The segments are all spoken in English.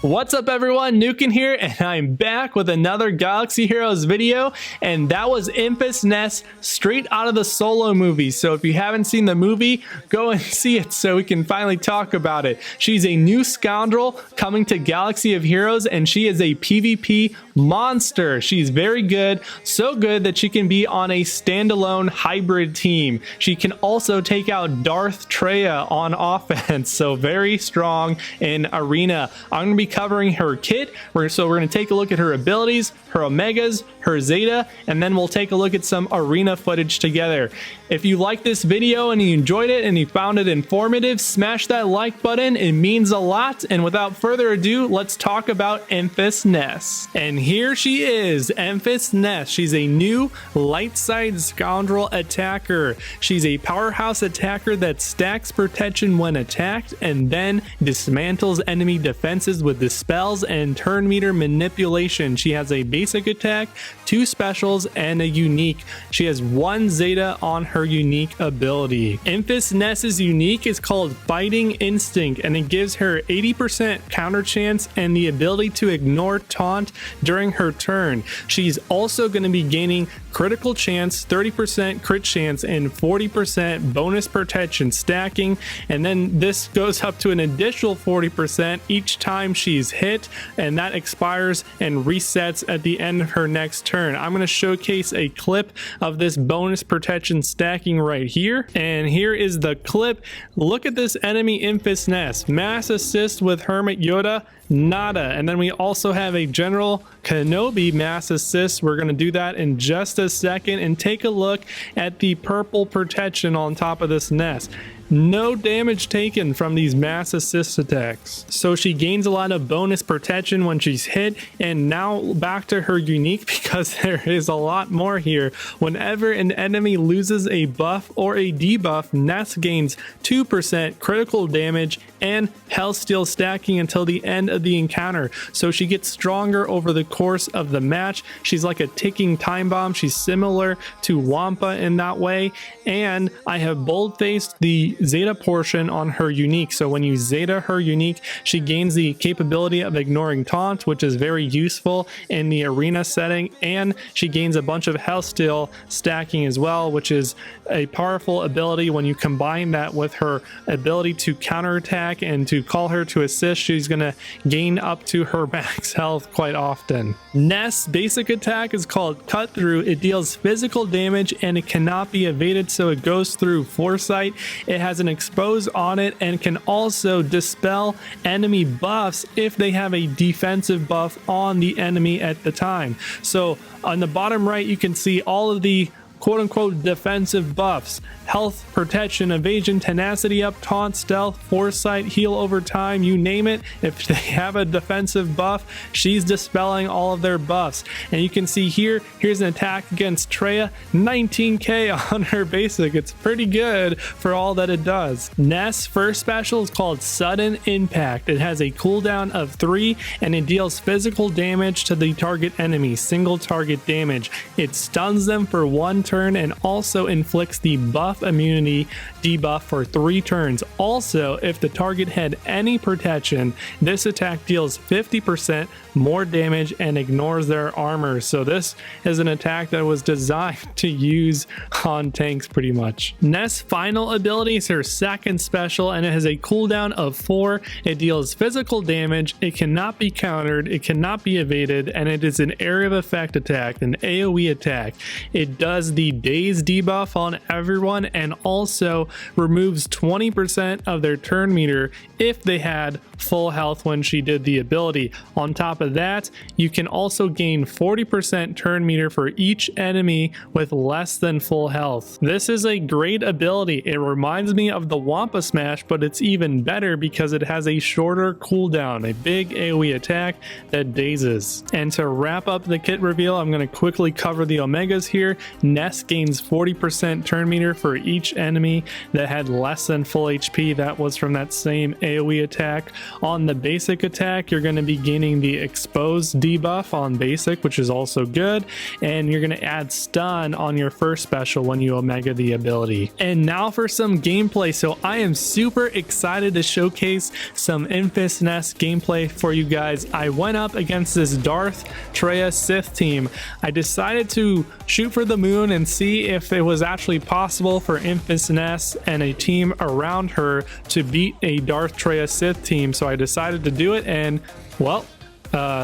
What's up everyone, Nukin here, and I'm back with another Galaxy Heroes video, and that was Enfys Nest straight out of the Solo movie. So if you haven't seen the movie, go and see it so we can finally talk about it. She's a new Scoundrel coming to Galaxy of Heroes, and she is a PvP monster. She's very good, so good that she can be on a standalone hybrid team. She can also take out Darth Traya on offense, so very strong in Arena. I'm going to be covering her kit, so we're going to take a look at her abilities, her Omegas, her Zeta, and then we'll take a look at some arena footage together. If you like this video and you enjoyed it and you found it informative, smash that like button, it means a lot. And without further ado, let's talk about Enfys Nest. And here she is, Enfys Nest. She's a new light side Scoundrel attacker. She's a powerhouse attacker that stacks protection when attacked and then dismantles enemy defenses with Dispels and Turn Meter manipulation. She has a basic attack, 2 specials, and a unique. She has 1 Zeta on her unique ability. Enfys Nest's unique is called Fighting Instinct, and it gives her 80% counter chance and the ability to ignore taunt during her turn. She's also going to be gaining critical chance, 30% crit chance, and 40% bonus protection stacking, and then this goes up to an additional 40% each time she's hit, and that expires and resets at the end of her next turn. I'm going to showcase a clip of this bonus protection stacking right here, and here is the clip. Look at this enemy Enfys Nest. Mass assist with Hermit Yoda, nada. And then we also have a General Kenobi mass assist. We're going to do that in just a second, and take a look at the purple protection on top of this nest. No damage taken from these mass assist attacks. So she gains a lot of bonus protection when she's hit. And now back to her unique, because there is a lot more here. Whenever an enemy loses a buff or a debuff, Nest gains 2% critical damage and health steal stacking until the end of the encounter. So she gets stronger over the course of the match. She's like a ticking time bomb. She's similar to Wampa in that way. And I have bold-faced the Zeta portion on her unique. So when you Zeta her unique, she gains the capability of ignoring taunt, which is very useful in the arena setting, and she gains a bunch of health steal stacking as well, which is a powerful ability. When you combine that with her ability to counterattack and to call her to assist, she's going to gain up to her max health quite often. Nest's basic attack is called Cut Through. It deals physical damage and it cannot be evaded, so it goes through foresight. It has an expose on it and can also dispel enemy buffs if they have a defensive buff on the enemy at the time. So on the bottom right, you can see all of the quote-unquote defensive buffs: health, protection, evasion, tenacity up, taunt, stealth, foresight, heal over time, you name it. If they have a defensive buff, she's dispelling all of their buffs. And you can see here, here's an attack against Traya, 19k on her basic. It's pretty good for all that it does. Nest's first special is called Sudden Impact. It has a cooldown of 3 and it deals physical damage to the target enemy, single target damage. It stuns them for 1 turn and also inflicts the buff immunity debuff for 3 turns. Also, if the target had any protection, this attack deals 50% more damage and ignores their armor. So this is an attack that was designed to use on tanks pretty much. Nest's final ability is her second special, and it has a cooldown of 4. It deals physical damage, it cannot be countered, it cannot be evaded, and it is an area of effect attack, an AoE attack. It does the daze debuff on everyone and also removes 20% of their turn meter if they had full health when she did the ability. On top of that, you can also gain 40% turn meter for each enemy with less than full health. This is a great ability. It reminds me of the Wampa smash, but it's even better because it has a shorter cooldown, a big AoE attack that dazes. And to wrap up the kit reveal, I'm going to quickly cover the Omegas here. Nest Nest gains 40% turn meter for each enemy that had less than full HP. That was from that same AoE attack. On the basic attack, you're going to be gaining the exposed debuff on basic, which is also good, and you're going to add stun on your first special when you omega the ability. And now for some gameplay. So I am super excited to showcase some Enfys Nest gameplay for you guys. I went up against this Darth Traya Sith team. I decided to shoot for the moon and see if it was actually possible for Enfys Nest and a team around her to beat a Darth Traya Sith team. So I decided to do it, and well,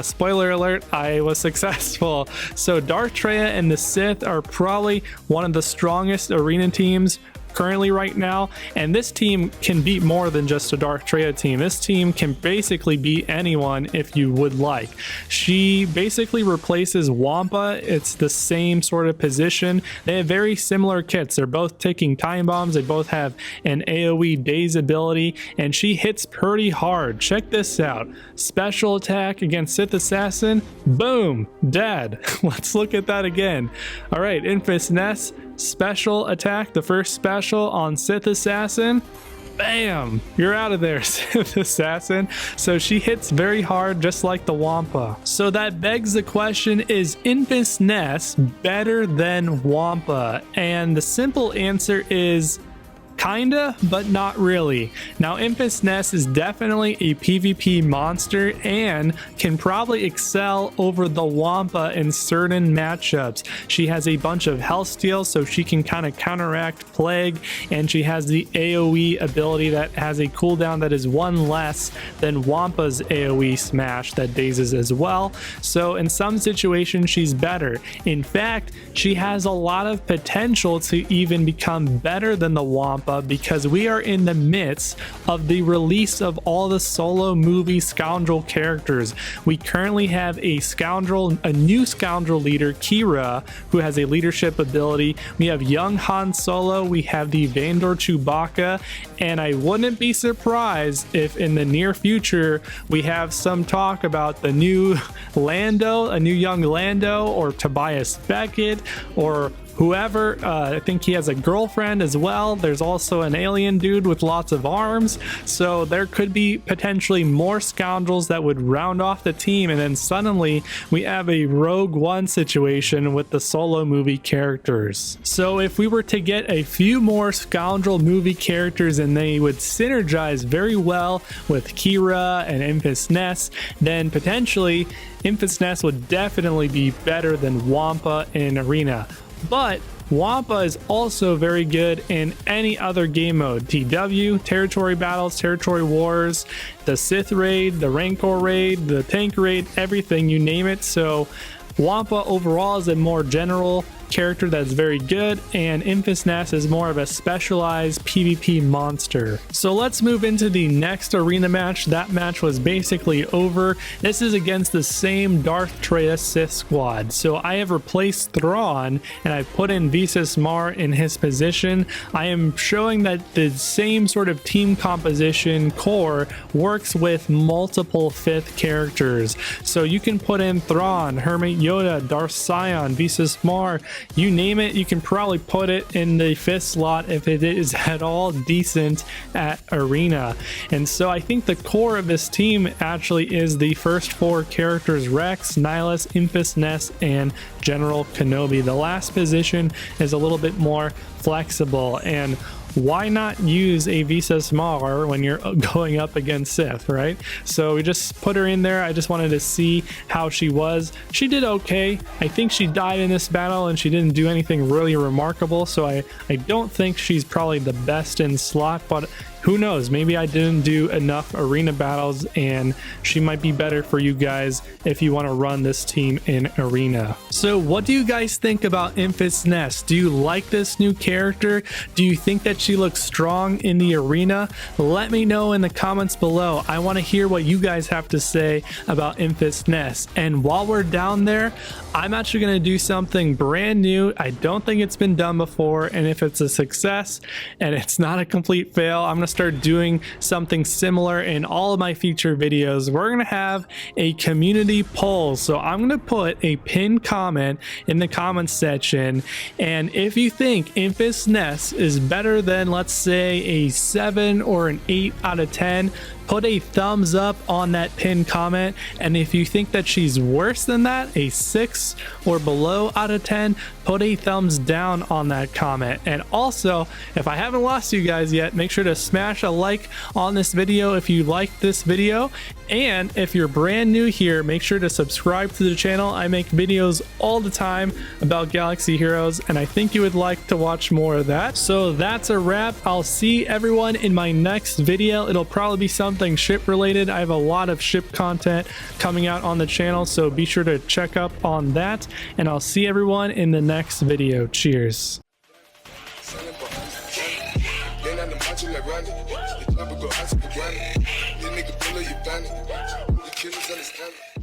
spoiler alert, I was successful. So Darth Traya and the Sith are probably one of the strongest arena teams currently right now, and this team can beat more than just a Darth Traya team. This team can basically beat anyone if you would like. She basically replaces Wampa. It's the same sort of position. They have very similar kits. They're both taking time bombs. They both have an AoE daze ability, and she hits pretty hard. Check this out. Special attack against Sith Assassin. Boom, dead. Let's look at that again. All right, Enfys Nest special attack, the first special on Sith Assassin. Bam, you're out of there, Sith Assassin. So she hits very hard, just like the Wampa. So that begs the question, is Enfys Nest better than Wampa? And the simple answer is kinda, but not really. Now, Enfys Nest is definitely a PvP monster and can probably excel over the Wampa in certain matchups. She has a bunch of health steals, so she can kind of counteract Plague, and she has the AoE ability that has a cooldown that is one less than Wampa's AoE smash that dazes as well. So in some situations, she's better. In fact, she has a lot of potential to even become better than the Wampa, because we are in the midst of the release of all the solo movie Scoundrel characters. We currently have a new Scoundrel leader, Qi'ra, who has a leadership ability. We have young Han Solo, we have the Vandor Chewbacca, and I wouldn't be surprised if in the near future we have some talk about the new Lando, a new young Lando, or Tobias Beckett, or whoever. I think he has a girlfriend as well. There's also an alien dude with lots of arms. So there could be potentially more Scoundrels that would round off the team, and then suddenly we have a Rogue One situation with the solo movie characters. So if we were to get a few more Scoundrel movie characters and they would synergize very well with Qi'ra and Enfys Nest, then potentially Enfys Nest would definitely be better than Wampa in Arena. But Wampa is also very good in any other game mode. TW, territory battles, territory wars, the Sith raid, the Rancor raid, the tank raid, everything, you name it. So Wampa overall is a more general character that's very good, and Enfys Nest is more of a specialized PvP monster. So let's move into the next arena match. That match was basically over. This is against the same Darth Traya Sith squad. So I have replaced Thrawn and I put in Visas Mar in his position. I am showing that the same sort of team composition core works with multiple 5th characters. So you can put in Thrawn, Hermit Yoda, Darth Sion, Visas Mar, you name it, you can probably put it in the 5th slot if it is at all decent at Arena. And so I think the core of this team actually is the first 4 characters: Rex, Nihilus, Enfys Nest, and General Kenobi. The last position is a little bit more flexible, and why not use a Visas Mar when you're going up against Sith, right? So we just put her in there. I just wanted to see how she was. She did okay. I think she died in this battle and she didn't do anything really remarkable, so I don't think she's probably the best in slot, but who knows, maybe I didn't do enough arena battles and she might be better for you guys if you want to run this team in Arena. So what do you guys think about Enfys Nest? Do you like this new character? Do you think that she looks strong in the arena? Let me know in the comments below. I want to hear what you guys have to say about Enfys Nest. And while we're down there, I'm actually going to do something brand new. I don't think it's been done before, and if it's a success and it's not a complete fail, I'm going to start doing something similar in all of my future videos. We're going to have a community poll. So I'm going to put a pinned comment in the comments section, and if you think Enfys Nest is better than, let's say, a 7 or an 8 out of 10, put a thumbs up on that pinned comment. And if you think that she's worse than that, a 6 or below out of 10, put a thumbs down on that comment. And also, if I haven't lost you guys yet, make sure to smash a like on this video if you liked this video. And if you're brand new here, make sure to subscribe to the channel. I make videos all the time about Galaxy Heroes, and I think you would like to watch more of that. So that's a wrap. I'll see everyone in my next video. It'll probably be something ship related. I have a lot of ship content coming out on the channel, so be sure to check up on that, and I'll see everyone in the next video. Cheers. The killers understand it.